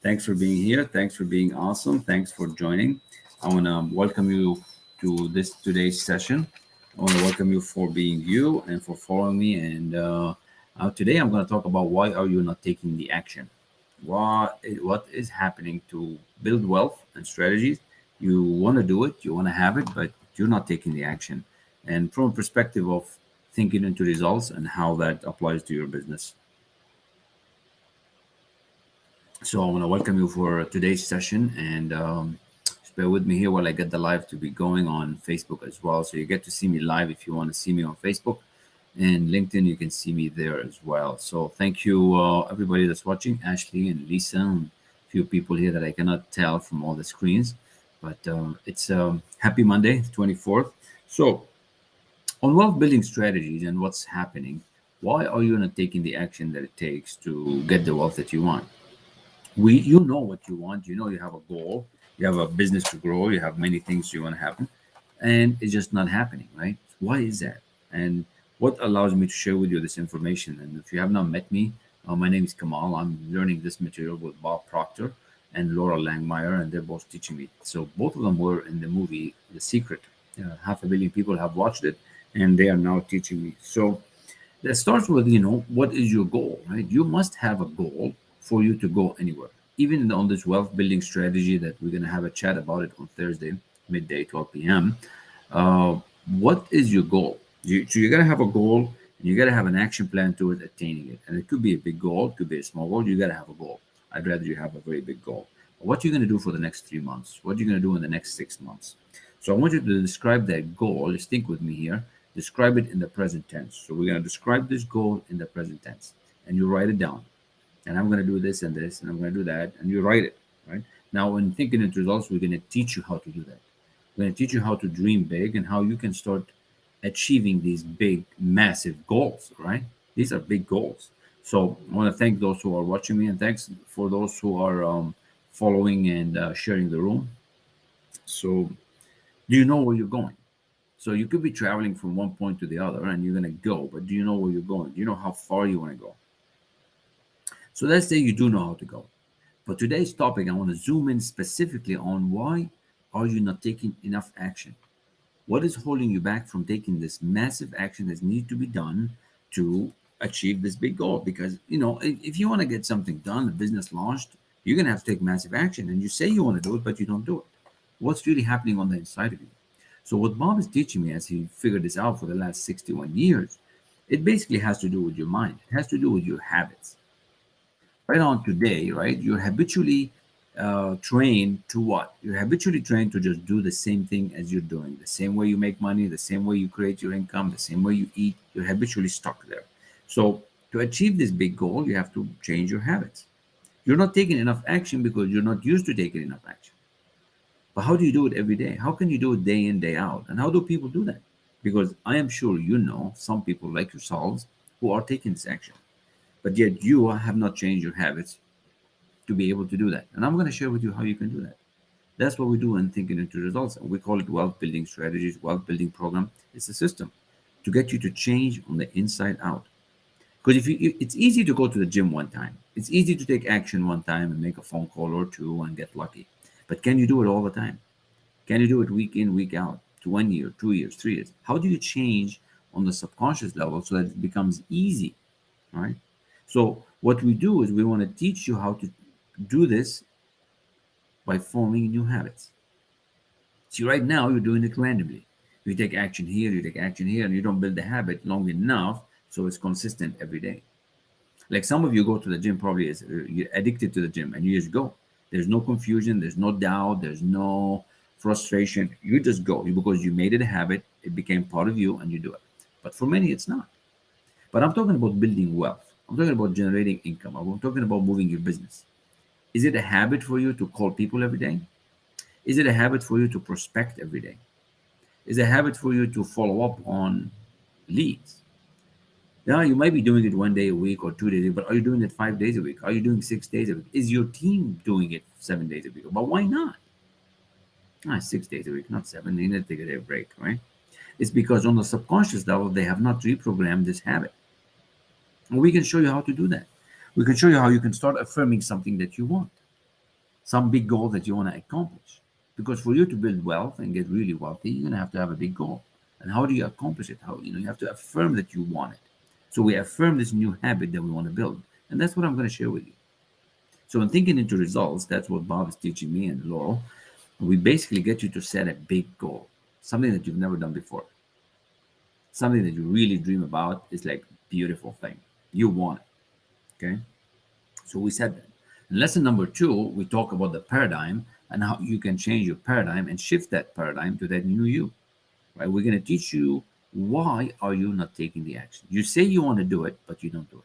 Thanks for being here. Thanks for being awesome. Thanks for joining. I want to welcome you to this today's session. I want to welcome you for being you and for following me. And today I'm going to talk about why are you not taking the action? What is happening to build wealth and strategies? You want to do it, you want to have it, but you're not taking the action. And from a perspective of thinking into results and how that applies to your business. So I want to welcome you for today's session, and just bear with me here while I get the live to be going on Facebook as well. So you get to see me live if you want to see me on Facebook, and LinkedIn you can see me there as well. So thank you everybody that's watching, Ashley and Lisa, and a few people here that I cannot tell from all the screens, but it's happy Monday, 24th. So on wealth building strategies and what's happening, why are you not taking the action that it takes to get the wealth that you want? You know what you want, you have a goal, you have a business to grow, you have many things you want to happen, and it's just not happening, right? Why is that? And what allows me to share with you this information? And if you have not met me, my name is Kamal. I'm learning this material with Bob Proctor and Laura Langmeyer, and they're both teaching me. So both of them were in the movie The Secret. 500 million people have watched it, and they are now teaching me. So that starts with, what is your goal, right? You must have a goal for you to go anywhere. Even on this wealth building strategy that we're going to have a chat about it on Thursday, midday, 12 p.m. What is your goal? So you got to have a goal, and you got to have an action plan towards attaining it. And it could be a big goal, it could be a small goal. You got to have a goal. I'd rather you have a very big goal. What you're going to do for the next 3 months? What you're going to do in the next 6 months? So I want you to describe that goal. Just think with me here. Describe it in the present tense. So we're going to describe this goal in the present tense, and you write it down. And I'm going to do this and this, and I'm going to do that, and you write it, right? Now, when thinking into results, we're going to teach you how to do that. We're going to teach you how to dream big and how you can start achieving these big, massive goals, right? These are big goals. So I want to thank those who are watching me, and thanks for those who are following and sharing the room. So, do you know where you're going? So you could be traveling from one point to the other, and you're going to go, but do you know where you're going? Do you know how far you want to go? So let's say you do know how to go. For today's topic, I want to zoom in specifically on why are you not taking enough action? What is holding you back from taking this massive action that needs to be done to achieve this big goal? Because, if you want to get something done, a business launched, you're going to have to take massive action. And you say you want to do it, but you don't do it. What's really happening on the inside of you? So what Bob is teaching me as he figured this out for the last 61 years, it basically has to do with your mind. It has to do with your habits. Right on today, right? You're habitually trained to what? You're habitually trained to just do the same thing as you're doing, the same way you make money, the same way you create your income, the same way you eat. You're habitually stuck there. So to achieve this big goal, you have to change your habits. You're not taking enough action because you're not used to taking enough action. But how do you do it every day? How can you do it day in, day out? And how do people do that? Because I am sure you know some people like yourselves who are taking this action, but yet you have not changed your habits to be able to do that. And I'm going to share with you how you can do that. That's what we do in Thinking into Results. And we call it wealth building strategies, wealth building program. It's a system to get you to change on the inside out. Because it's easy to go to the gym one time. It's easy to take action one time and make a phone call or two and get lucky. But can you do it all the time? Can you do it week in, week out, to 1 year, 2 years, 3 years? How do you change on the subconscious level so that it becomes easy, right? So what we do is we want to teach you how to do this by forming new habits. See, right now you're doing it randomly. You take action here, you take action here, and you don't build the habit long enough so it's consistent every day. Like some of you go to the gym, probably is you're addicted to the gym, and you just go. There's no confusion, there's no doubt, there's no frustration. You just go because you made it a habit, it became part of you, and you do it. But for many, it's not. But I'm talking about building wealth. I'm talking about generating income. I'm talking about moving your business. Is it a habit for you to call people every day? Is it a habit for you to prospect every day? Is it a habit for you to follow up on leads? Yeah, you might be doing it 1 day a week or 2 days a week, but are you doing it 5 days a week? Are you doing 6 days a week? Is your team doing it 7 days a week? But why not? 6 days a week, not seven. They need to take a break, right? It's because on the subconscious level, they have not reprogrammed this habit. And we can show you how to do that. We can show you how you can start affirming something that you want. some big goal that you want to accomplish. Because for you to build wealth and get really wealthy, you're gonna have to have a big goal. And how do you accomplish it? How you have to affirm that you want it. So we affirm this new habit that we want to build, and that's what I'm going to share with you. So in thinking into results, that's what Bob is teaching me and Laurel. We basically get you to set a big goal, something that you've never done before, something that you really dream about. Is like beautiful thing you want it. Okay, so we said that. In lesson number 2, we talk about the paradigm and how you can change your paradigm and shift that paradigm to that new you. Right? We're going to teach you why are you not taking the action. You say you want to do it, but you don't do it.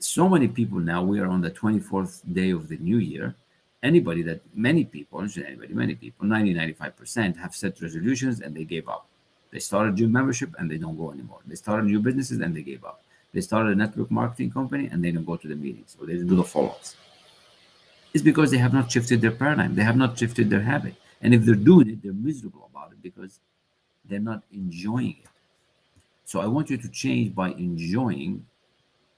So many people now, we are on the 24th day of the new year. Many people, not anybody, many people, 95% have set resolutions and they gave up. They started gym membership and they don't go anymore. They started new businesses and they gave up. They started a network marketing company and they don't go to the meetings or they don't do the follow-ups. It's because they have not shifted their paradigm. They have not shifted their habit. And if they're doing it, they're miserable about it because they're not enjoying it. So I want you to change by enjoying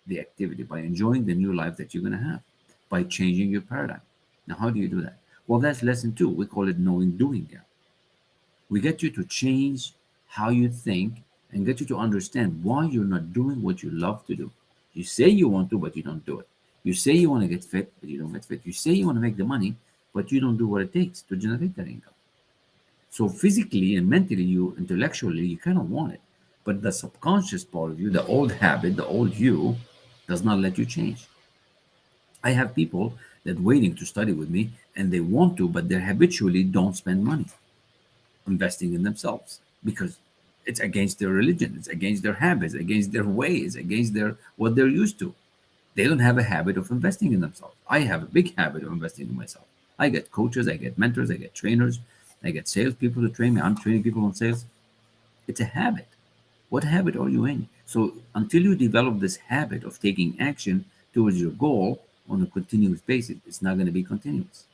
the activity, by enjoying the new life that you're going to have, by changing your paradigm. Now, how do you do that? Well, that's lesson 2. We call it knowing doing gap. We get you to change how you think and get you to understand why you're not doing what you love to do. You say you want to, but you don't do it. You say you want to get fit, but you don't get fit. You say you want to make the money, but you don't do what it takes to generate that income. So physically and mentally, intellectually, you kind of want it. But the subconscious part of you, the old habit, the old you, does not let you change. I have people that waiting to study with me and they want to, but they habitually don't spend money investing in themselves because it's against their religion, it's against their habits, against their ways, against their what they're used to. They don't have a habit of investing in themselves. I have a big habit of investing in myself. I get coaches, I get mentors, I get trainers, I get salespeople to train me. I'm training people on sales. It's a habit. What habit are you in? So until you develop this habit of taking action towards your goal on a continuous basis, it's not going to be continuous.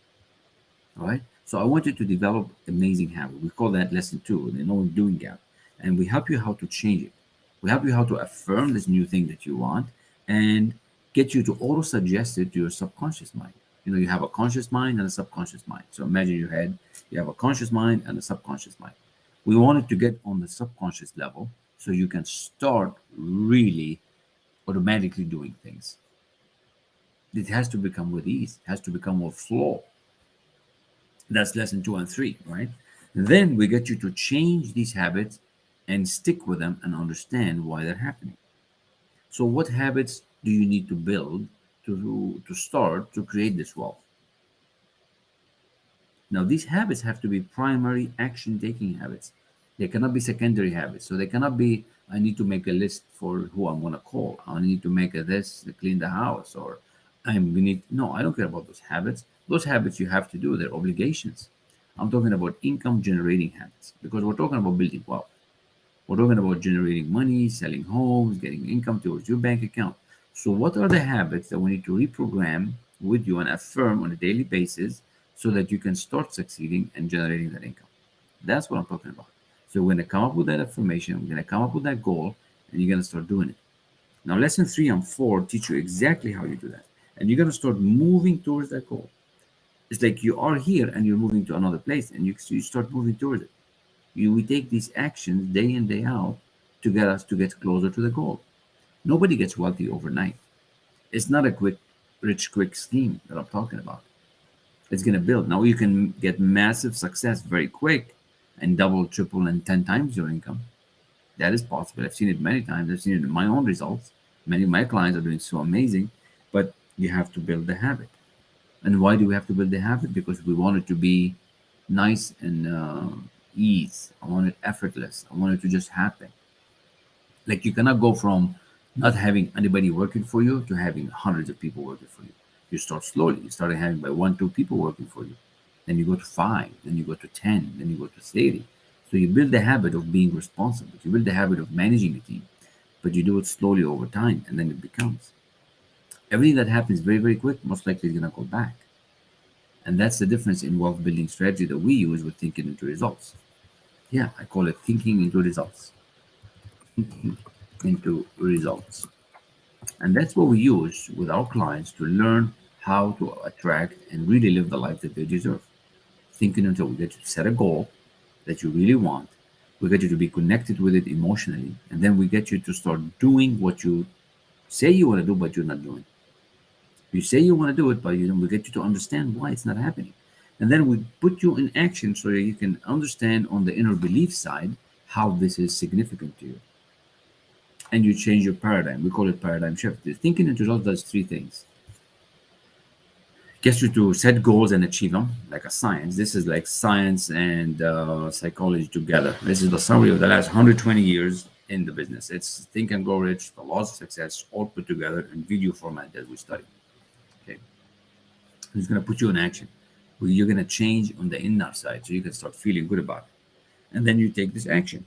All right. So I want you to develop amazing habit. We call that lesson 2, the knowing doing gap. And we help you how to change it. We help you how to affirm this new thing that you want and get you to auto suggest it to your subconscious mind. You have a conscious mind and a subconscious mind. So imagine your head, you have a conscious mind and a subconscious mind. We want it to get on the subconscious level so you can start really automatically doing things. It has to become with ease, it has to become with flow. That's lesson 2 and 3, right? Then we get you to change these habits and stick with them and understand why they're happening. So, what habits do you need to build to start to create this wealth? Now, these habits have to be primary action taking habits. They cannot be secondary habits. So, they cannot be, I need to make a list for who I'm going to call. I need to make a this to clean the house, or no, I don't care about those habits. Those habits you have to do, they're obligations. I'm talking about income generating habits because we're talking about building wealth. We're talking about generating money, selling homes, getting income towards your bank account. So, what are the habits that we need to reprogram with you and affirm on a daily basis so that you can start succeeding and generating that income? That's what I'm talking about. So, we're going to come up with that affirmation, we're going to come up with that goal, and you're going to start doing it. Now, lesson 3 and 4 teach you exactly how you do that. And you're going to start moving towards that goal. It's like you are here and you're moving to another place and you start moving towards it. We take these actions day in, day out to get us to get closer to the goal. Nobody gets wealthy overnight. It's not a quick scheme that I'm talking about. It's going to build. Now you can get massive success very quick and double, triple, and 10 times your income. That is possible. I've seen it many times. I've seen it in my own results. Many of my clients are doing so amazing, but you have to build the habit. And why do we have to build the habit? Because we want it to be nice and ease. I want it effortless. I want it to just happen. Like you cannot go from not having anybody working for you to having hundreds of people working for you. You start slowly. You start having by 1, 2 people working for you. Then you go to 5. Then you go to 10. Then you go to 30. So you build the habit of being responsible. You build the habit of managing a team, but you do it slowly over time, and then it becomes. Everything that happens very, very quick, most likely is going to go back. And that's the difference in wealth building strategy that we use with thinking into results. Yeah, I call it thinking into results. Into results. And that's what we use with our clients to learn how to attract and really live the life that they deserve. Thinking until we get you to set a goal that you really want. We get you to be connected with it emotionally, and then we get you to start doing what you say you want to do, but you're not doing. You say you want to do it, but we get you to understand why it's not happening. And then we put you in action so that you can understand on the inner belief side how this is significant to you. And you change your paradigm. We call it paradigm shift. The thinking into results does three things. Gets you to set goals and achieve them, like a science. This is like science and psychology together. This is the summary of the last 120 years in the business. It's Think and Grow Rich, the laws of success, all put together in video format that we study. Okay, it's going to put you in action. You're going to change on the inner side so you can start feeling good about it. And then you take this action.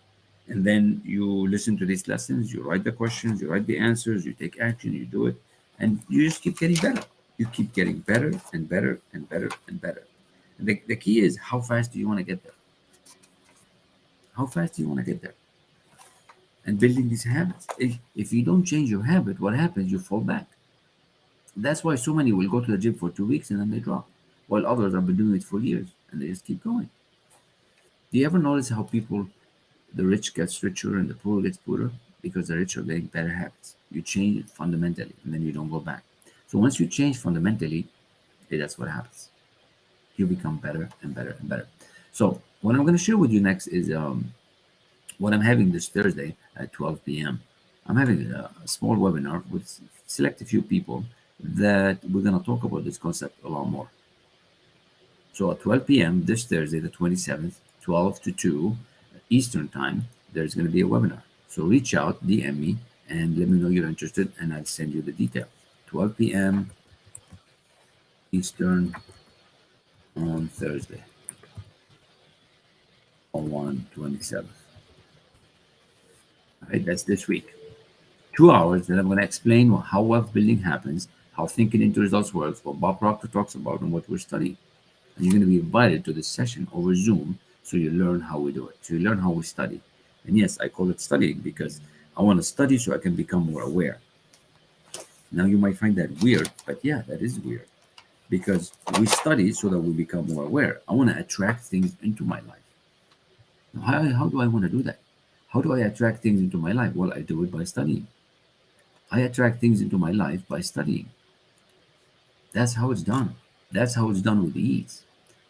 And then you listen to these lessons, you write the questions, you write the answers, you take action, you do it, and you just keep getting better. You keep getting better and better and better and better. And the key is, how fast do you want to get there? How fast do you want to get there? And building these habits. If you don't change your habit, what happens? You fall back. That's why so many will go to the gym for 2 weeks and then they drop, while others have been doing it for years and they just keep going. Do you ever notice how people, the rich gets richer and the poor gets poorer? Because the rich are getting better habits. You change it fundamentally and then you don't go back. So once you change fundamentally, that's what happens. You become better and better and better. So what I'm going to share with you next is what I'm having this Thursday at 12 p.m. I'm having a small webinar with select a few people that we're going to talk about this concept a lot more. So at 12 p.m. this Thursday, the 27th, 12 to 2 Eastern Time, there's going to be a webinar. So reach out, DM me, and let me know you're interested, and I'll send you the detail. 12 p.m. Eastern on Thursday, on 1/27th. All right, that's this week. 2 hours that I'm going to explain how wealth building happens, how thinking into results works, what Bob Proctor talks about, and what we're studying. And you're going to be invited to this session over Zoom so you learn how we do it. So you learn how we study. And yes, I call it studying because I want to study so I can become more aware. Now you might find that weird, but yeah, that is weird because we study so that we become more aware. I want to attract things into my life. Now, how do I want to do that? How do I attract things into my life? Well, I do it by studying. I attract things into my life by studying. That's how it's done. That's how it's done with ease.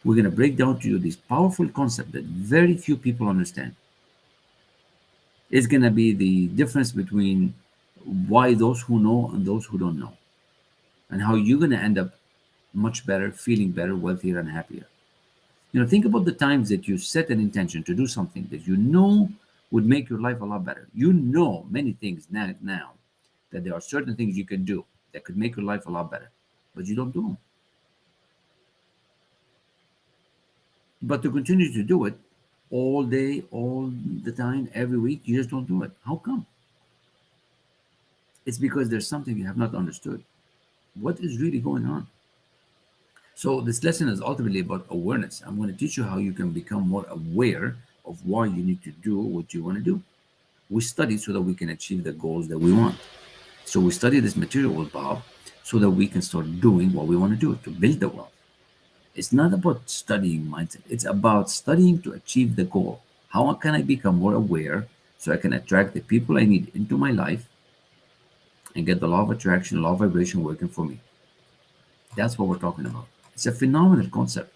We're going to break down to you this powerful concept that very few people understand. It's going to be the difference between why those who know and those who don't know, and how you're going to end up much better, feeling better, wealthier, and happier. Think about the times that you set an intention to do something that you know would make your life a lot better. You know many things now that there are certain things you can do that could make your life a lot better, but you don't do them. But to continue to do it all day, all the time, every week, you just don't do it. How come? It's because there's something you have not understood. What is really going on? So this lesson is ultimately about awareness. I'm going to teach you how you can become more aware of why you need to do what you want to do. We study so that we can achieve the goals that we want. So we study this material with Bob so that we can start doing what we want to do to build the wealth. It's not about studying mindset. It's about studying to achieve the goal. How can I become more aware so I can attract the people I need into my life and get the law of attraction, law of vibration working for me? That's what we're talking about. It's a phenomenal concept.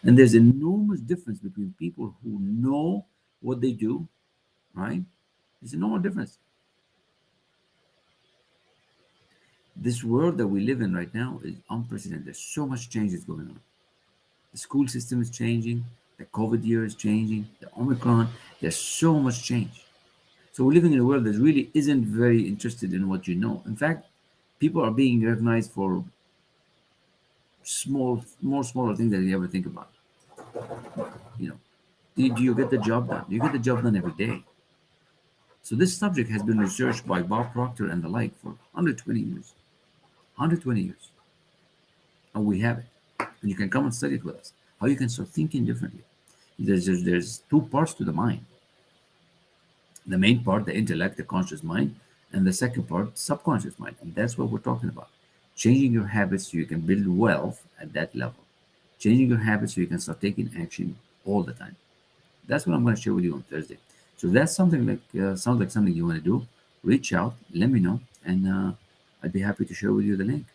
And there's enormous difference between people who know what they do, right? There's a enormous difference. This world that we live in right now is unprecedented. There's so much change that's going on. The school system is changing. The COVID year is changing. The Omicron. There's so much change. So we're living in a world that really isn't very interested in what you know. In fact, people are being recognized for more smaller things than you ever think about. You know, do you get the job done? Do you get the job done every day? So this subject has been researched by Bob Proctor and the like for 120 years. 120 years. And we have it. And you can come and study it with us. How you can start thinking differently. There's two parts to the mind. The main part, the intellect, the conscious mind, and the second part, subconscious mind. And that's what we're talking about. Changing your habits so you can build wealth at that level. Changing your habits so you can start taking action all the time. That's what I'm going to share with you on Thursday. So if that's something like sounds like something you want to do, reach out, let me know, and I'd be happy to share with you the link.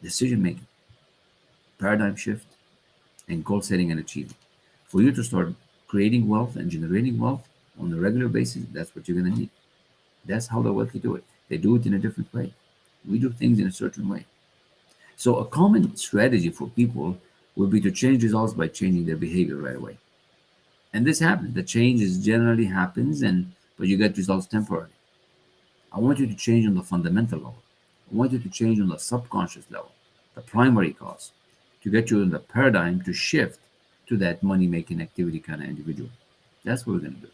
Decision making, paradigm shift, and goal setting and achieving. For you to start creating wealth and generating wealth on a regular basis, that's what you're going to need. That's how the wealthy do it. They do it in a different way. We do things in a certain way. So a common strategy for people would be to change results by changing their behavior right away. And this happens. The change is generally happens, and but you get results temporarily. I want you to change on the fundamental level. I want you to change on the subconscious level, the primary cause, to get you in the paradigm to shift to that money making activity kind of individual. That's what we're going to do.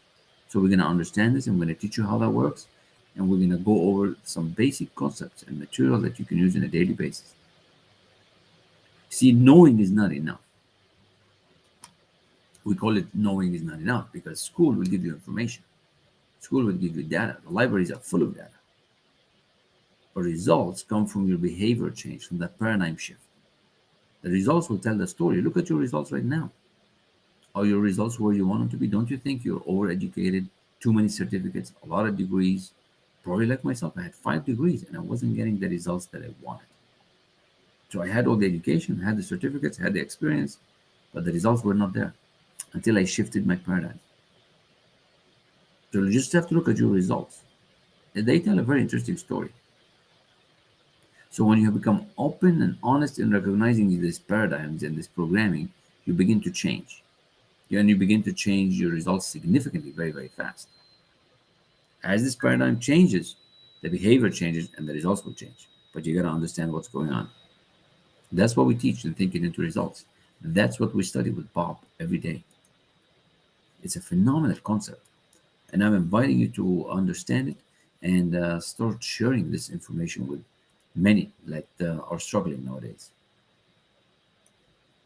So we're going to understand this. I'm going to teach you how that works. And we're going to go over some basic concepts and material that you can use on a daily basis. See, knowing is not enough. We call it knowing is not enough because school will give you information. School will give you data. The libraries are full of data. But results come from your behavior change, from that paradigm shift. The results will tell the story. Look at your results right now. Are your results where you want them to be? Don't you think you're overeducated, too many certificates, a lot of degrees? Probably like myself, I had 5 degrees and I wasn't getting the results that I wanted. So I had all the education, had the certificates, had the experience, but the results were not there until I shifted my paradigm. So you just have to look at your results. And they tell a very interesting story. So when you become open and honest in recognizing these paradigms and this programming, you begin to change. And you begin to change your results significantly, very, very fast. As this paradigm changes, the behavior changes and the results will change. But you got to understand what's going on. That's what we teach in Thinking into Results. That's what we study with Bob every day. It's a phenomenal concept. And I'm inviting you to understand it and start sharing this information with many that are struggling nowadays.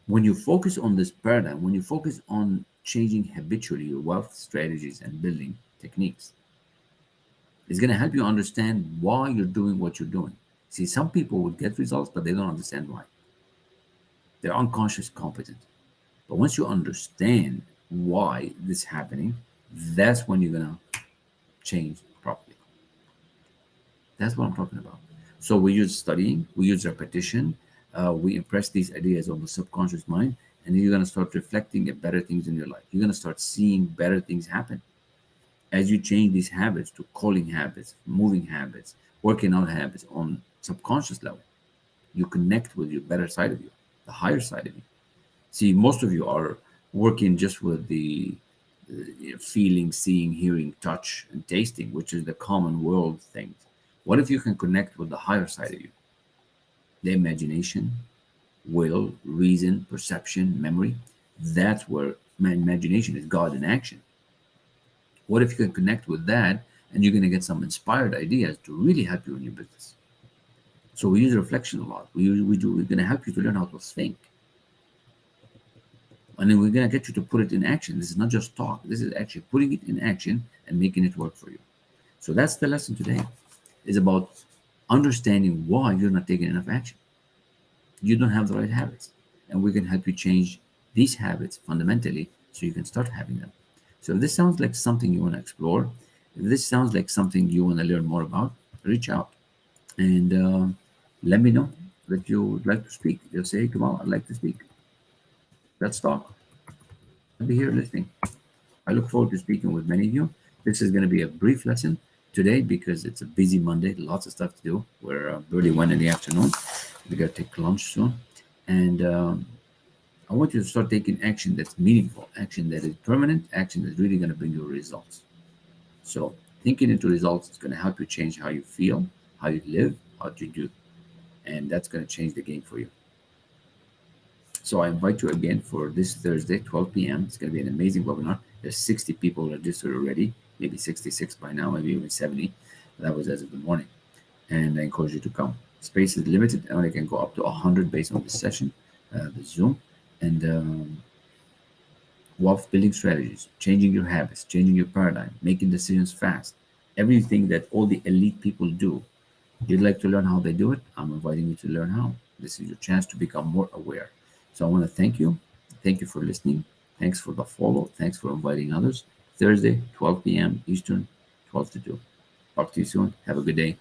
When you focus on this paradigm, when you focus on changing habitually your wealth strategies and building techniques, it's going to help you understand why you're doing what you're doing. See, some people will get results, but they don't understand why. They're unconscious competent. But once you understand why this is happening, that's when you're going to change properly. That's what I'm talking about. So we use studying, we use repetition, we impress these ideas on the subconscious mind, and then you're going to start reflecting at better things in your life. You're going to start seeing better things happen as you change these habits to calling habits, moving habits, working out habits on subconscious level. You connect with your better side of you, the higher side of you. See, most of you are working just with the feeling, seeing, hearing, touch, and tasting, which is the common world things. What if you can connect with the higher side of you? The imagination, will, reason, perception, memory. That's where my imagination is God in action. What if you can connect with that and you're going to get some inspired ideas to really help you in your business? So we use reflection a lot. We're going to help you to learn how to think. And then we're going to get you to put it in action. This is not just talk. This is actually putting it in action and making it work for you. So that's the lesson today. Is about understanding why you're not taking enough action. You don't have the right habits. And we can help you change these habits fundamentally so you can start having them. So if this sounds like something you want to explore, if this sounds like something you want to learn more about, reach out and let me know that you would like to speak. Just say, come on, I'd like to speak. Let's talk. I'll be here listening. I look forward to speaking with many of you. This is going to be a brief lesson today because it's a busy Monday, lots of stuff to do. We're barely 1 in the afternoon. We got to take lunch soon. And I want you to start taking action that's meaningful, action that is permanent, action that's really going to bring you results. So thinking into results is going to help you change how you feel, how you live, how you do. And that's going to change the game for you. So I invite you again for this Thursday, 12 p.m. It's going to be an amazing webinar. There's 60 people registered already, maybe 66 by now, maybe even 70. That was as of the morning. And I encourage you to come. Space is limited. I only can go up to 100 based on this session, the Zoom. And wealth building strategies, changing your habits, changing your paradigm, making decisions fast. Everything that all the elite people do You'd like to learn how they do it? I'm inviting you to learn how. This is your chance to become more aware. So I want to thank you. Thank you for listening. Thanks for the follow. Thanks for inviting others. Thursday, 12 p.m. Eastern, 12 to 2. Talk to you soon. Have a good day.